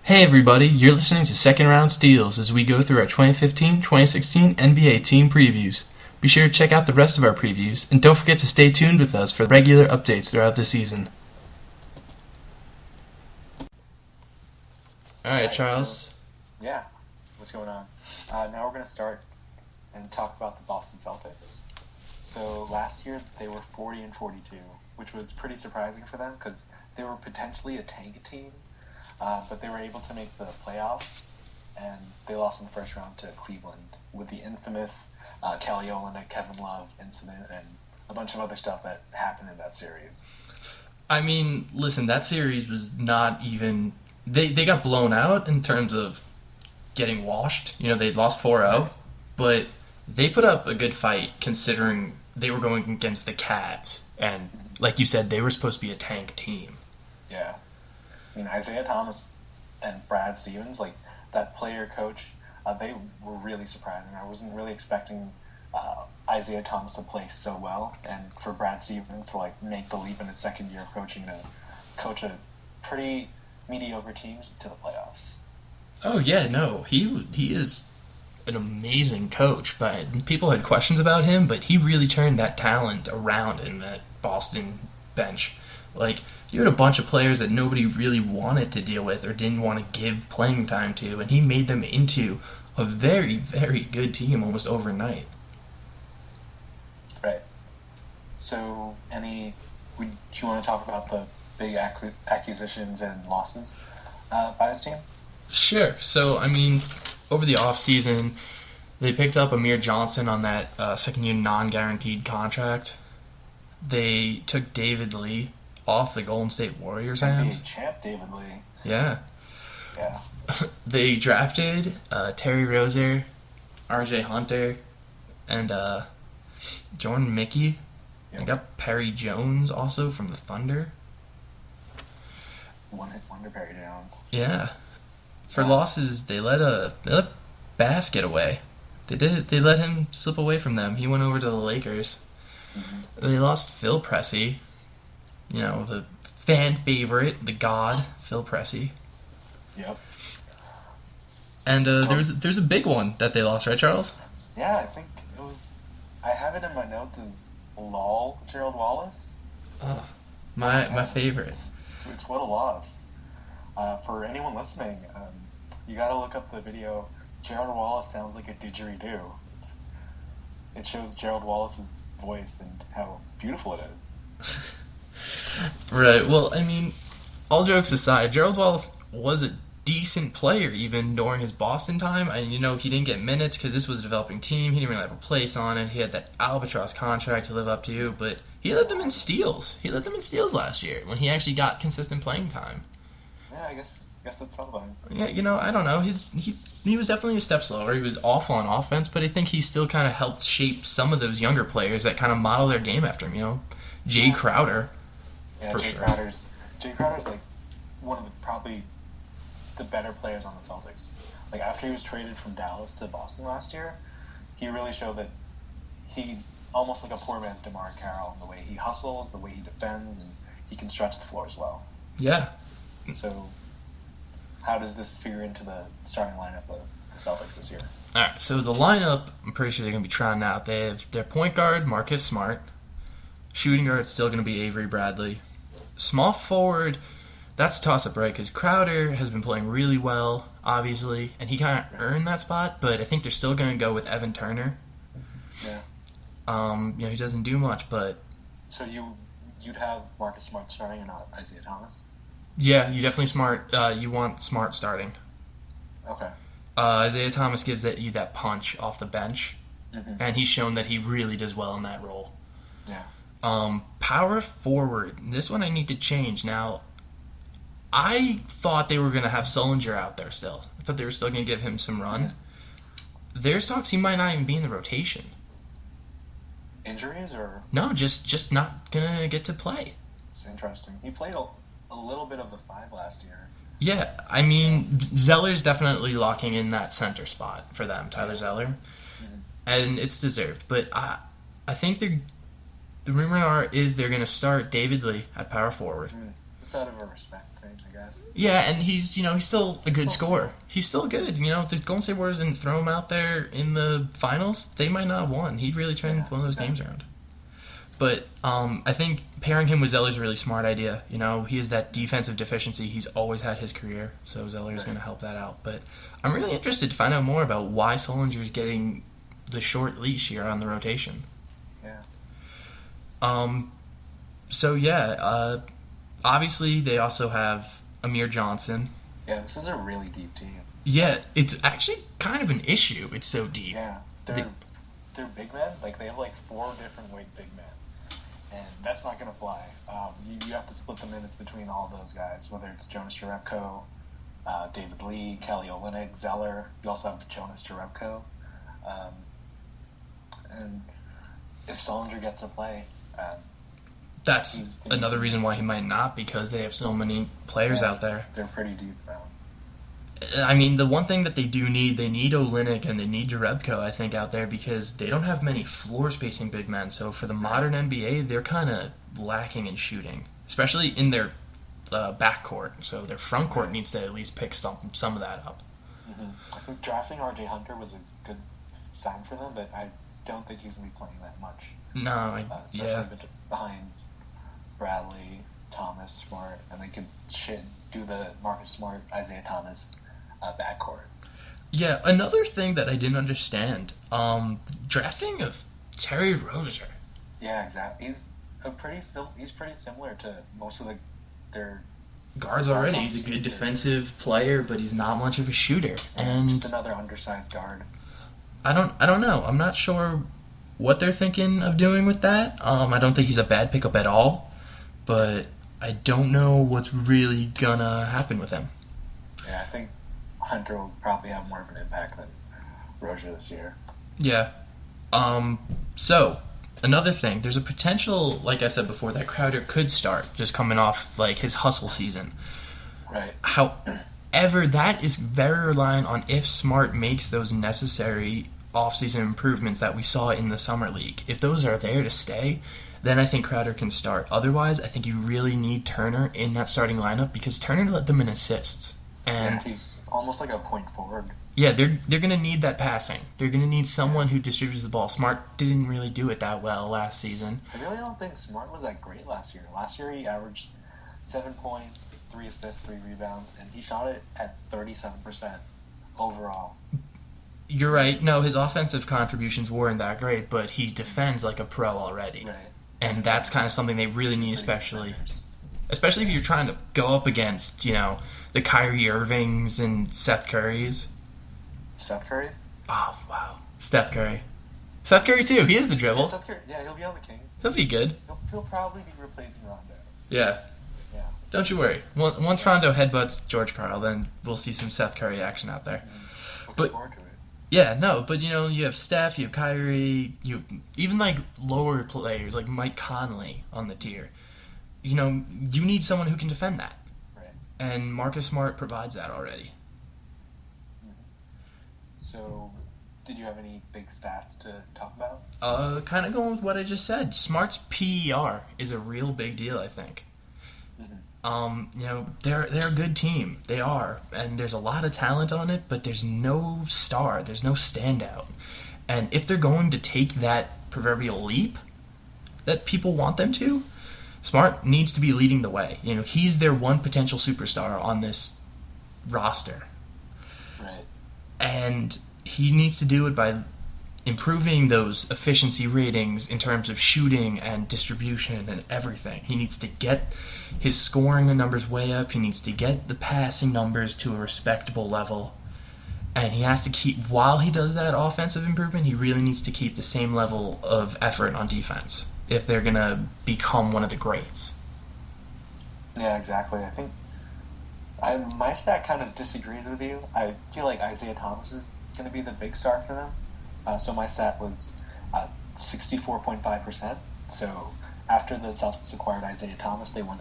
Hey everybody, you're listening to Second Round Steals as we go through our 2015-2016 NBA team previews. Be sure to check out the rest of our previews, and don't forget to stay tuned with us for regular updates throughout the season. Alright, Charles. Yeah, what's going on? Now we're going to start and talk about the Boston Celtics. So last year they were 40-42, which was pretty surprising for them because they were potentially a tank team, but they were able to make the playoffs, and they lost in the first round to Cleveland with the infamous Kelly Olynyk, Kevin Love incident, and a bunch of other stuff that happened in that series. I mean, listen, that series was not even... They got blown out in terms of getting washed. You know, they lost 4-0, but they put up a good fight considering they were going against the Cavs. And like you said, they were supposed to be a tank team. Yeah. I mean, Isaiah Thomas and Brad Stevens, like that player coach, they were really surprising. I wasn't really expecting Isaiah Thomas to play so well, and for Brad Stevens to like make the leap in his second year of coaching to coach a pretty mediocre team to the playoffs. Oh yeah, no, he is an amazing coach. But people had questions about him, but he really turned that talent around in that Boston bench. Like, you had a bunch of players that nobody really wanted to deal with or didn't want to give playing time to, and he made them into a very, very good team almost overnight. Right. So, would you want to talk about the big acquisitions and losses by this team? Sure. So, I mean, over the offseason, they picked up Amir Johnson on that second-year non-guaranteed contract. They took David Lee off the Golden State Warriors' hands. NBA champ David Lee. Yeah. Yeah. They drafted Terry Rozier, R.J. Hunter, and Jordan Mickey. Yep. They got Perry Jones also from the Thunder. One-hit wonder Perry Jones. Yeah. For losses, they let Bass get away. They let him slip away from them. He went over to the Lakers. Mm-hmm. They lost Phil Pressey. You know, the fan favorite, the god, Phil Pressey. Yep. And there's a big one that they lost, right, Charles? Yeah, I think it was. I have it in my notes as LOL, Gerald Wallace. Oh, my favorite. It's what a loss. For anyone listening, you got to look up the video. Gerald Wallace sounds like a didgeridoo. It shows Gerald Wallace's voice and how beautiful it is. Right. Well, I mean, all jokes aside, Gerald Wallace was a decent player even during his Boston time. And, you know, he didn't get minutes because this was a developing team. He didn't really have a place on it. He had that albatross contract to live up to, but he led them in steals. He led them in steals last year when he actually got consistent playing time. Yeah, I guess that's something. Yeah, you know, I don't know. He was definitely a step slower. He was awful on offense, but I think he still kind of helped shape some of those younger players that kind of model their game after him, you know. Jay Crowder. Yeah, for Jay sure. Crowder's like one of probably the better players on the Celtics. Like after he was traded from Dallas to Boston last year, he really showed that he's almost like a poor man's DeMar Carroll in the way he hustles, the way he defends, and he can stretch the floor as well. Yeah. So, how does this figure into the starting lineup of the Celtics this year? All right, so the lineup, I'm pretty sure they're going to be trying out. They have their point guard, Marcus Smart. Shooting guard, still going to be Avery Bradley. Small forward, that's a toss-up, right? Because Crowder has been playing really well, obviously, and he kind of earned that spot, but I think they're still going to go with Evan Turner. Yeah. You know, he doesn't do much, but... So you'd have Marcus Smart starting and not Isaiah Thomas? Yeah, you definitely you want Smart starting. Okay. Isaiah Thomas gives you that punch off the bench, and he's shown that he really does well in that role. Yeah. Power forward. This one I need to change. Now, I thought they were going to have Sullinger out there still. I thought they were still going to give him some run. Yeah. There's talks he might not even be in the rotation. Injuries or? No, just not going to get to play. It's interesting. He played a little bit of the 5 last year. Yeah, I mean, Zeller's definitely locking in that center spot for them, Tyler Zeller. And it's deserved. But I think the rumor is they're going to start David Lee at power forward. It's out of a respect thing, I guess. Yeah, and he's still a good scorer. He's still good. The Golden State Warriors didn't throw him out there in the finals. They might not have won. He really turned one of those games around. But I think pairing him with Zeller is a really smart idea. He has that defensive deficiency he's always had his career, so Zeller's going to help that out. But I'm really interested to find out more about why Sullinger's getting the short leash here on the rotation. Yeah. Obviously they also have Amir Johnson. Yeah, this is a really deep team. Yeah, it's actually kind of an issue. It's so deep. Yeah, they're big men. Like, they have 4 different weight big men. And that's not going to fly. You have to split the minutes between all those guys, whether it's Jonas Jerebko, David Lee, Kelly Olynyk, Zeller. You also have Jonas Jerebko. And if Sullinger gets to play, that's another reason why he might not, because they have so many players out there. They're pretty deep now. I mean, the one thing that they need Olynyk and they need Jerebko, I think, out there, because they don't have many floor-spacing big men. So for the modern NBA, they're kind of lacking in shooting, especially in their backcourt. So their front court needs to at least pick some of that up. Mm-hmm. I think drafting R.J. Hunter was a good sign for them, but I don't think he's going to be playing that much. No, especially behind Bradley, Thomas, Smart, and they could do the Marcus Smart, Isaiah Thomas backcourt. Yeah, another thing that I didn't understand, drafting of Terry Rozier. Yeah, exactly. He's pretty similar to most of their guards already. He's a good defensive player, but he's not much of a shooter. And just another undersized guard. I don't know. I'm not sure what they're thinking of doing with that. I don't think he's a bad pickup at all, but I don't know what's really gonna happen with him. Yeah, I think Hunter will probably have more of an impact than Rozier this year. Yeah. So, another thing, there's a potential, like I said before, that Crowder could start, just coming off his hustle season. Right. However, that is very reliant on if Smart makes those necessary offseason improvements that we saw in the Summer League. If those are there to stay, then I think Crowder can start. Otherwise, I think you really need Turner in that starting lineup, because Turner led them in assists. And he's almost like a point forward. Yeah, they're going to need that passing. They're going to need someone who distributes the ball. Smart didn't really do it that well last season. I really don't think Smart was that great last year. Last year he averaged 7 points, 3 assists, 3 rebounds, and he shot it at 37% overall. You're right. No, his offensive contributions weren't that great, but he defends like a pro already. Right. And that's kind of something they really need, especially if you're trying to go up against, the Kyrie Irvings and Seth Currys. Seth Curry's? Oh, wow. Steph Curry. Seth Curry, too. He is the dribble. Yeah, Seth Curry, he'll be on the Kings. He'll be good. He'll probably be replacing Rondo. Yeah. Don't you worry. Once Rondo headbutts George Karl, then we'll see some Seth Curry action out there. Looking forward to it. Yeah, no, but you have Steph, you have Kyrie, even lower players like Mike Conley on the tier. You need someone who can defend that. Right. And Marcus Smart provides that already. So, did you have any big stats to talk about? Kind of going with what I just said. Smart's PER is a real big deal, I think. They're a good team. They are. And there's a lot of talent on it, but there's no star. There's no standout. And if they're going to take that proverbial leap that people want them to, Smart needs to be leading the way. He's their one potential superstar on this roster. Right. And he needs to do it by improving those efficiency ratings in terms of shooting and distribution and everything. He needs to get his scoring numbers way up. He needs to get the passing numbers to a respectable level. And he has to keep, while he does that offensive improvement, he really needs to keep the same level of effort on defense if they're going to become one of the greats. Yeah, exactly. I think my stat kind of disagrees with you. I feel like Isaiah Thomas is going to be the big star for them. So my stat was 64.5%. So after the Celtics acquired Isaiah Thomas, they won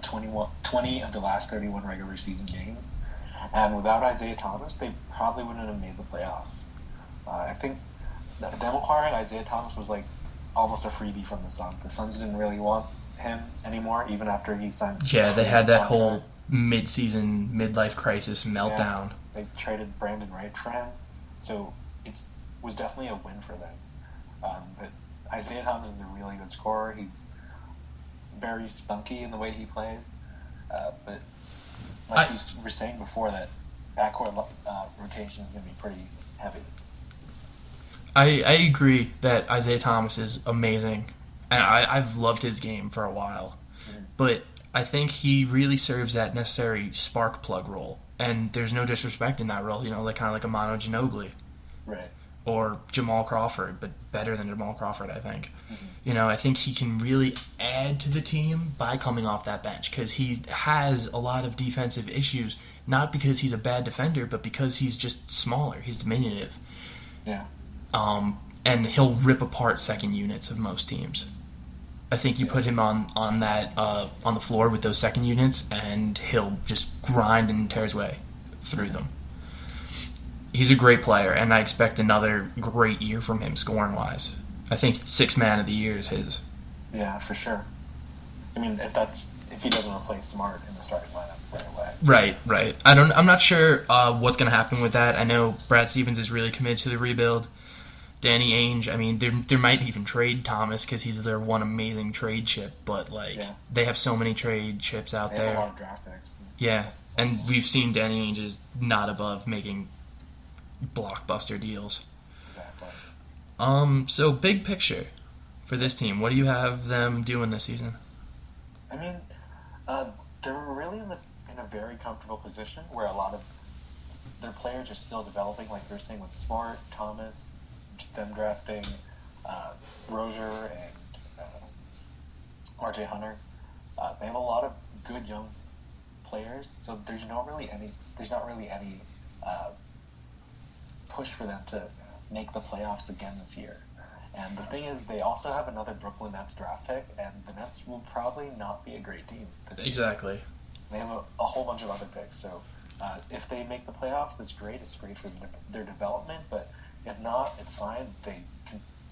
20 of the last 31 regular season games. And without Isaiah Thomas, they probably wouldn't have made the playoffs. I think them acquiring Isaiah Thomas was like almost a freebie from the Suns. The Suns didn't really want him anymore, even after he signed. Yeah, they had that whole contract. mid-season midlife crisis Yeah, meltdown. they traded Brandon Wright for him, so it was definitely a win for them. But Isaiah Thomas is a really good scorer. He's very spunky in the way he plays. But like you were saying before, that backcourt rotation is going to be pretty heavy. I agree that Isaiah Thomas is amazing, and I've loved his game for a while. Mm-hmm. But I think he really serves that necessary spark plug role, and there's no disrespect in that role. Like kind of like a Manu Ginobili Right. or Jamal Crawford, but better than Jamal Crawford, I think. Mm-hmm. I think he can really add to the team by coming off that bench because he has a lot of defensive issues, not because he's a bad defender, but because he's just smaller. He's diminutive. Yeah. And he'll rip apart second units of most teams. I think you put him on the floor with those second units, and he'll just grind and tear his way through them. He's a great player, and I expect another great year from him scoring-wise. I think Sixth Man of the Year is his. Yeah, for sure. I mean, if he doesn't replace Smart in the starting lineup right away. Right. I'm not sure what's going to happen with that. I know Brad Stevens is really committed to the rebuild. Danny Ainge, I mean, there might even trade Thomas because he's their one amazing trade chip, but they have so many trade chips out They there. have a lot of draft picks. Yeah, and we've seen Danny Ainge is not above making blockbuster deals. Exactly. So big picture for this team, what do you have them doing this season? I mean, they're really in a very comfortable position where a lot of their players are still developing, like you're saying with Smart, Thomas, them drafting Rozier and RJ Hunter. They have a lot of good young players, so there's not really any push for them to make the playoffs again this year. And the thing is, they also have another Brooklyn Nets draft pick, and the Nets will probably not be a great team this year. Exactly. They have a whole bunch of other picks, so if they make the playoffs, that's great. It's great for their development, but if not, it's fine.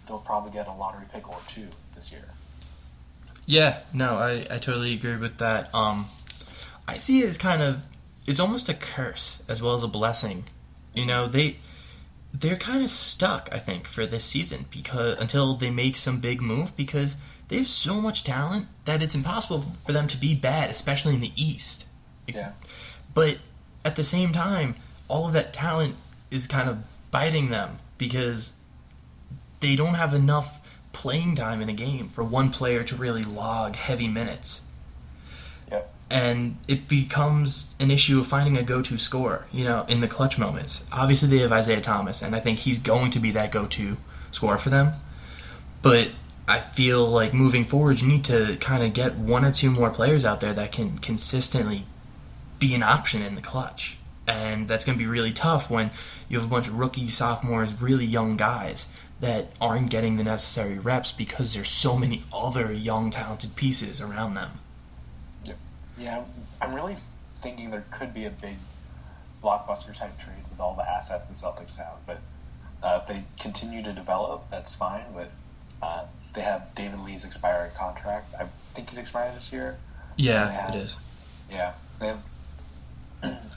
They'll probably get a lottery pick or two this year. Yeah, no, I totally agree with that. I see it as it's almost a curse as well as a blessing. They're kind of stuck, I think, for this season until they make some big move because they have so much talent that it's impossible for them to be bad, especially in the East. Yeah. But at the same time, all of that talent is kind of biting them because they don't have enough playing time in a game for one player to really log heavy minutes. Yep. And it becomes an issue of finding a go-to scorer, in the clutch moments. Obviously, they have Isaiah Thomas, and I think he's going to be that go-to scorer for them. But I feel like moving forward, you need to kind of get one or two more players out there that can consistently be an option in the clutch. And that's going to be really tough when you have a bunch of rookies, sophomores, really young guys that aren't getting the necessary reps because there's so many other young, talented pieces around them. Yeah, I'm really thinking there could be a big blockbuster type trade with all the assets the Celtics have. But if they continue to develop, that's fine. But they have David Lee's expiring contract. I think he's expiring this year. Yeah, it is. Yeah, they have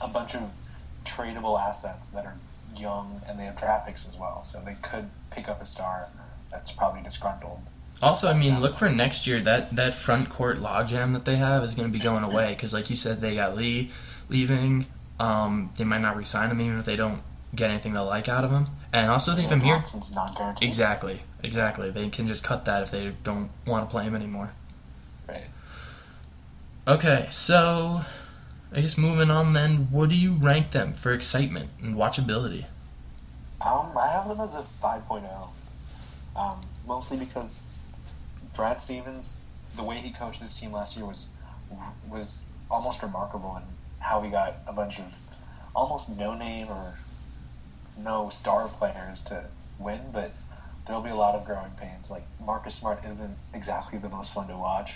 a bunch of tradable assets that are young, and they have draft picks as well. So they could pick up a star that's probably disgruntled. Also, I mean, look for next year. That front court logjam that they have is going to be going away because, like you said, they got Lee leaving. They might not re-sign him even if they don't get anything they like out of him. And also, they have him here. Not guaranteed. Exactly. They can just cut that if they don't want to play him anymore. Right. Okay, so I guess moving on then, what do you rank them for excitement and watchability? I have them as a 5.0. Mostly because Brad Stevens, the way he coached this team last year was almost remarkable in how he got a bunch of almost no-name or no star players to win, but there'll be a lot of growing pains. Like, Marcus Smart isn't exactly the most fun to watch.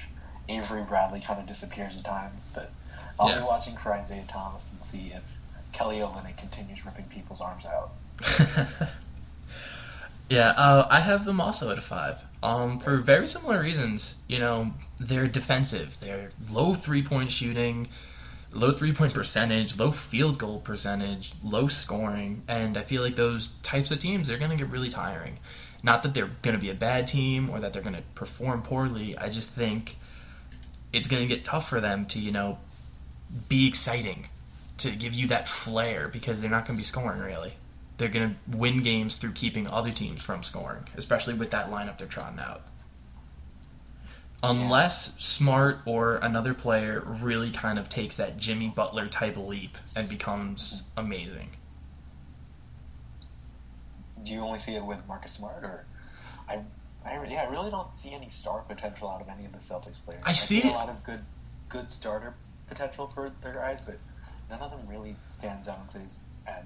Avery Bradley kind of disappears at times, but I'll be watching for Isaiah Thomas and see if Kelly Olynyk continues ripping people's arms out. Yeah, I have them also at a 5. For very similar reasons. They're defensive. They're low 3-point shooting, low 3-point percentage, low field goal percentage, low scoring, and I feel like those types of teams, they're going to get really tiring. Not that they're going to be a bad team or that they're going to perform poorly. I just think it's going to get tough for them to, be exciting, to give you that flair because they're not going to be scoring really. They're going to win games through keeping other teams from scoring, especially with that lineup they're trotting out. Unless Smart or another player really kind of takes that Jimmy Butler type leap and becomes amazing. Do you only see it with Marcus Smart, or I really don't see any star potential out of any of the Celtics players. I see a lot of good starter potential for their guys, but none of them really stands out and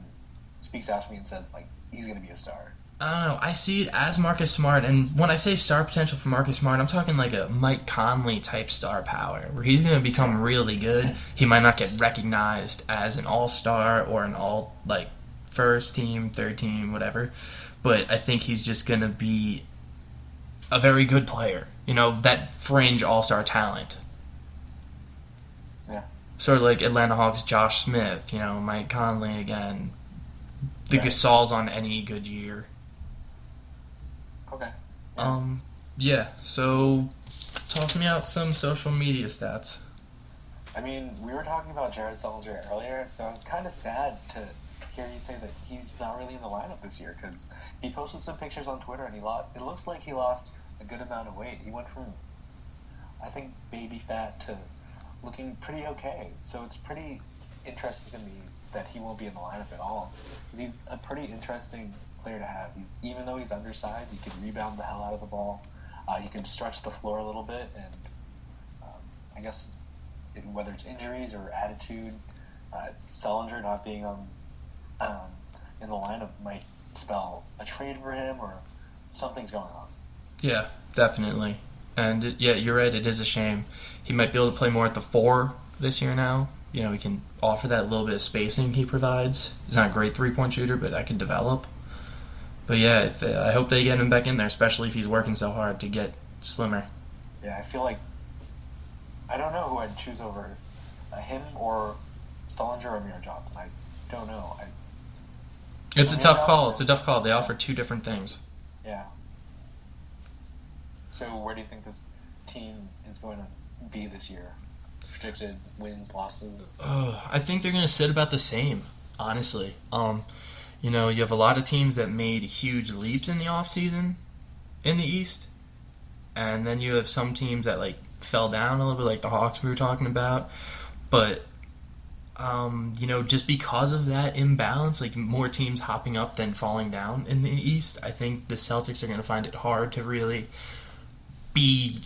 speaks out to me and says like he's going to be a star. I don't know. I see it as Marcus Smart, and when I say star potential for Marcus Smart, I'm talking like a Mike Conley type star power, where he's going to become really good. He might not get recognized as an all-star or an first team, third team, whatever, but I think he's just going to be a very good player. That fringe all-star talent. Yeah. Sort of like Atlanta Hawks Josh Smith, Mike Conley again. The Right. Gasols on any good year. Okay. Yeah, so talk to me out some social media stats. I mean, we were talking about Jared Sullinger earlier, so it's kind of sad to hear you say that he's not really in the lineup this year because he posted some pictures on Twitter and it looks like he lost a good amount of weight. He went from, I think, baby fat to looking pretty okay. So it's pretty interesting to me that he won't be in the lineup at all because he's a pretty interesting player to have. Even though he's undersized, he can rebound the hell out of the ball. He can stretch the floor a little bit, and I guess whether it's injuries or attitude, Sullinger not being in the lineup might spell a trade for him or something's going on. Yeah, definitely. And you're right, it is a shame. He might be able to play more at the 4 this year now. He can offer that little bit of spacing he provides. He's not a great 3-point shooter, but that can develop. But yeah, I hope they get him back in there, especially if he's working so hard to get slimmer. Yeah, I feel like I don't know who I'd choose over him or Stollinger or Amir Johnson. I don't know. It's a tough call. They offer two different things. Yeah. So where do you think this team is going to be this year? Predicted wins, losses? I think they're going to sit about the same, honestly. You have a lot of teams that made huge leaps in the offseason in the East. And then you have some teams that fell down a little bit, like the Hawks we were talking about. But just because of that imbalance, more teams hopping up than falling down in the East, I think the Celtics are going to find it hard to really be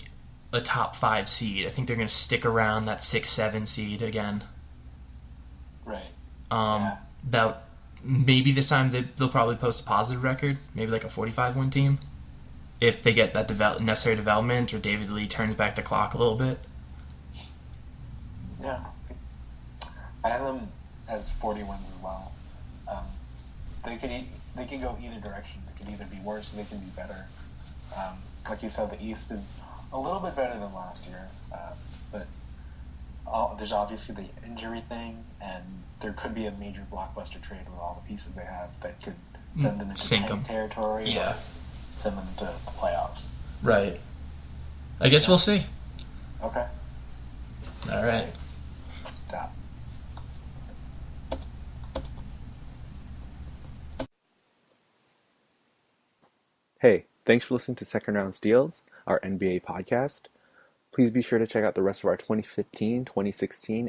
a top 5 seed. I think they're going to stick around that 6-7 seed again. Right. About maybe this time they'll probably post a positive record, maybe a 45-win team, if they get that necessary development or David Lee turns back the clock a little bit. Yeah. I have them as 40 wins as well. They can go either direction. They can either be worse or they can be better. Like you said, the East is a little bit better than last year, but there's obviously the injury thing, and there could be a major blockbuster trade with all the pieces they have that could send them into tank territory. Yeah. Or send them into the playoffs. Right. I guess we'll see. Okay. All right. Stop. Hey, thanks for listening to Second Round Steals, our NBA podcast. Please be sure to check out the rest of our 2015-2016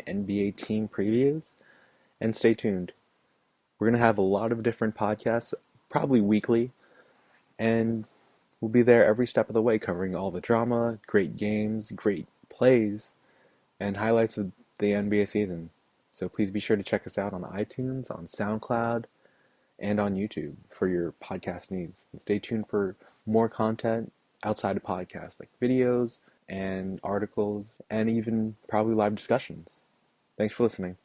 NBA team previews, and stay tuned. We're going to have a lot of different podcasts, probably weekly, and we'll be there every step of the way covering all the drama, great games, great plays, and highlights of the NBA season. So please be sure to check us out on iTunes, on SoundCloud, and on YouTube for your podcast needs. And stay tuned for more content outside of podcasts, like videos and articles, and even probably live discussions. Thanks for listening.